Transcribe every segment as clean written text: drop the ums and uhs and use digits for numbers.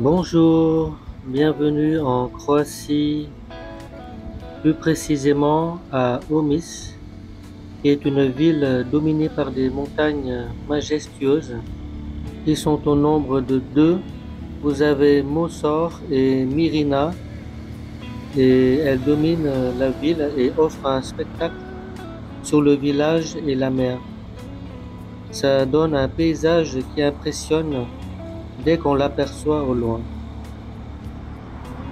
Bonjour, bienvenue en Croatie, plus précisément à Omis, qui est une ville dominée par des montagnes majestueuses qui sont au nombre de deux. Vous avez Mosor et Mirina, et elles dominent la ville et offrent un spectacle sur le village et la mer. Ça donne un paysage qui impressionne dès qu'on l'aperçoit au loin.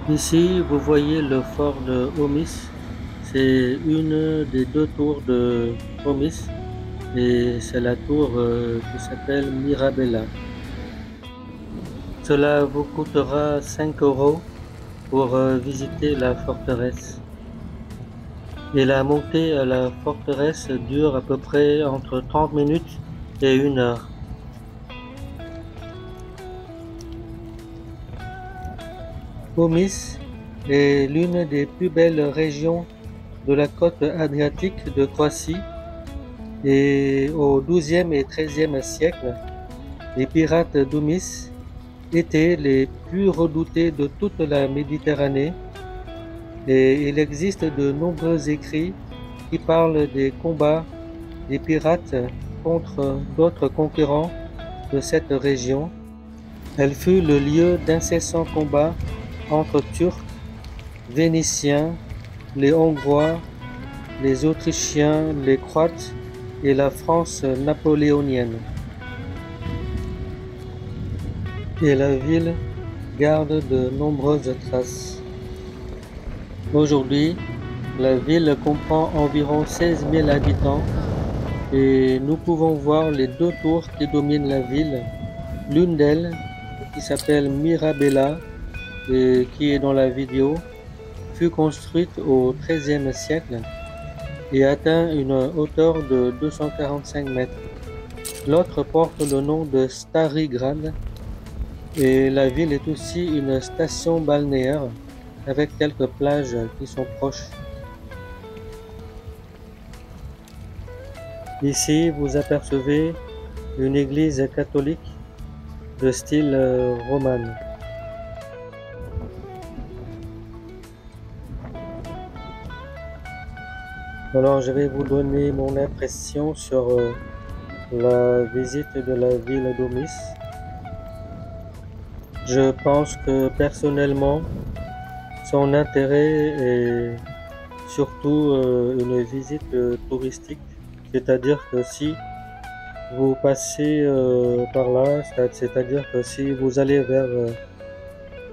Ici, vous voyez le fort de Omis. C'est une des deux tours de Omis et c'est la tour qui s'appelle Mirabella. Cela vous coûtera 5 euros pour visiter la forteresse. Et la montée à la forteresse dure à peu près entre 30 minutes et 1 heure. Omis est l'une des plus belles régions de la côte adriatique de Croatie et au XIIe et XIIIe siècle, les pirates d'Omis étaient les plus redoutés de toute la Méditerranée et il existe de nombreux écrits qui parlent des combats des pirates contre d'autres conquérants de cette région. Elle fut le lieu d'incessants combats entre Turcs, Vénitiens, les Hongrois, les Autrichiens, les Croates et la France napoléonienne. Et la ville garde de nombreuses traces. Aujourd'hui, la ville comprend environ 16 000 habitants et nous pouvons voir les deux tours qui dominent la ville. L'une d'elles, qui s'appelle Mirabella et qui est dans la vidéo, fut construite au XIIIe siècle et atteint une hauteur de 245 mètres. L'autre porte le nom de Stari Grad et la ville est aussi une station balnéaire avec quelques plages qui sont proches. Ici, vous apercevez une église catholique de style roman. Alors, je vais vous donner mon impression sur la visite de la ville d'Omis. Je pense que personnellement, son intérêt est surtout une visite touristique, c'est-à-dire que si vous passez par là, c'est-à-dire que si vous allez vers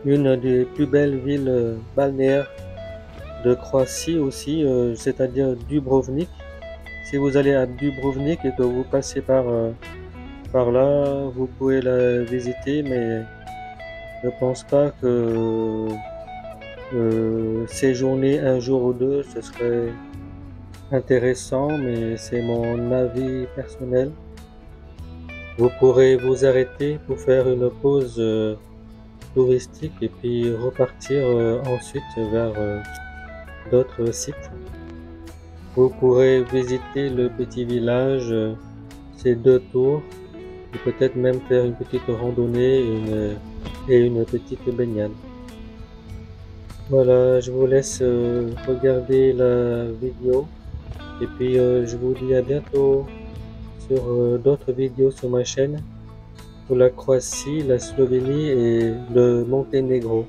une des plus belles villes balnéaires de Croatie aussi, c'est-à-dire Dubrovnik, si vous allez à Dubrovnik et que vous passez par là, vous pouvez la visiter, mais je pense pas que séjourner un jour ou deux, ce serait intéressant, mais c'est mon avis personnel. Vous pourrez vous arrêter pour faire une pause touristique et puis repartir ensuite vers d'autres sites. Vous pourrez visiter le petit village, ces deux tours, et peut-être même faire une petite randonnée et une petite baignade. Voilà, je vous laisse regarder la vidéo et puis je vous dis à bientôt sur d'autres vidéos sur ma chaîne pour la Croatie, la Slovénie et le Monténégro.